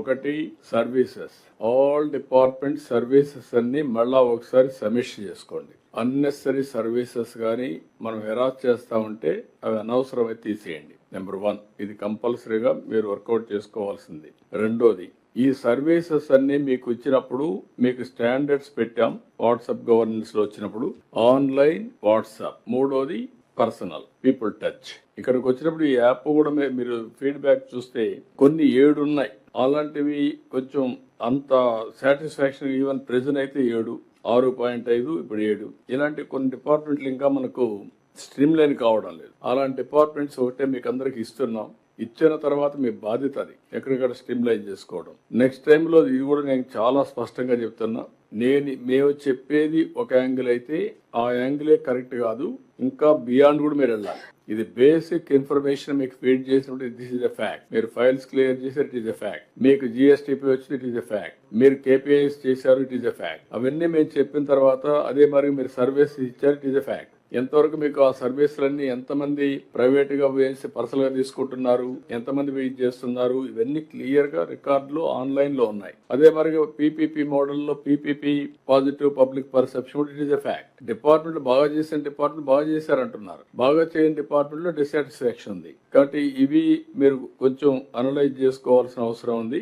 ఒకటి services, all department services అన్ని మళ్ళా ఒకసారి సమీక్ష చేసుకోండి. అన్నెసరీ సర్వీసెస్ కానీ మనం హెరాస్ చేస్తా ఉంటే అవి అనవసరమైతే తీసేయండి. నెంబర్ 1, ఇది కంపల్సరీగా మీరు వర్కౌట్ చేసుకోవాల్సింది. రెండోది, ఈ సర్వీసెస్ అన్ని మీకు ఇచ్చినప్పుడు మీకు స్టాండర్డ్స్ పెట్టాం. వాట్సాప్ గవర్నెన్స్ లో వచ్చినప్పుడు ఆన్లైన్ వాట్సాప్. మూడోది పర్సనల్ పీపుల్ టచ్. ఇక్కడికి వచ్చినప్పుడు ఈ యాప్ కూడా మీరు ఫీడ్బ్యాక్ చూస్తే కొన్ని 7 ఉన్నాయి. అలాంటివి కొంచెం అంత సాటిస్ఫాక్షన్, ఈవెన్ ప్రెజెంట్ అయితే 7, 6.5, ఇప్పుడు 7. ఇలాంటి కొన్ని డిపార్ట్మెంట్లు ఇంకా మనకు స్ట్రీమ్ లైన్ కావడం లేదు. అలాంటి డిపార్ట్మెంట్స్ ఒకటే మీకు అందరికి ఇస్తున్నాం. ఇచ్చిన తర్వాత మీ బాధ్యత అది ఎక్కడికక్కడ స్ట్రీమ్ లైన్ చేసుకోవడం. నెక్స్ట్ టైంలో ఇది కూడా నేను చాలా స్పష్టంగా చెప్తున్నా. మేము చెప్పేది ఒక యాంగిల్ అయితే ఆ యాంగిలే కరెక్ట్ కాదు, ఇంకా బియాండ్ కూడా మీరు వెళ్ళాలి. ఇది బేసిక్ ఇన్ఫర్మేషన్ మీకు ఫీడ్ చేసినప్పుడు దిస్ ఇస్ ఎ ఫ్యాక్ట్. మీరు ఫైల్స్ క్లియర్ చేశారు, ఇట్ ఈస్ ఎ ఫ్యాక్ట్. మీకు జిఎస్టిపి వచ్చింది, ఇట్ ఈస్ ఎ ఫ్యాక్ట్. మీరు కేపీఐస్ చేశారు, ఇట్ ఈస్ ఎ ఫ్యాక్ట్. అవన్నీ మేము చెప్పిన తర్వాత అదే మరి మీరు సర్వీస్ ఇచ్చారు, ఇట్ ఈస్ ఎ ఫ్యాక్ట్. ఎంతవరకు మీకు ఆ సర్వీసులన్నీ ఎంతమంది ప్రైవేట్ గా వేసి పర్సనల్ గా తీసుకుంటున్నారు, ఎంతమంది వెయిట్ చేస్తున్నారు, ఇవన్నీ క్లియర్ గా రికార్డులు ఆన్లైన్ లో ఉన్నాయి. అదే మరి పీపీపీ మోడల్లో PPP positive public perception, it is a fact. Department బాగా చేసిన డిపార్ట్మెంట్ బాగా చేశారంటున్నారు, బాగా చేయని డిపార్ట్మెంట్ లో డిసాటిస్ఫాక్షన్ ఉంది. కాబట్టి ఇవి మీరు కొంచెం అనలైజ్ చేసుకోవాల్సిన అవసరం ఉంది.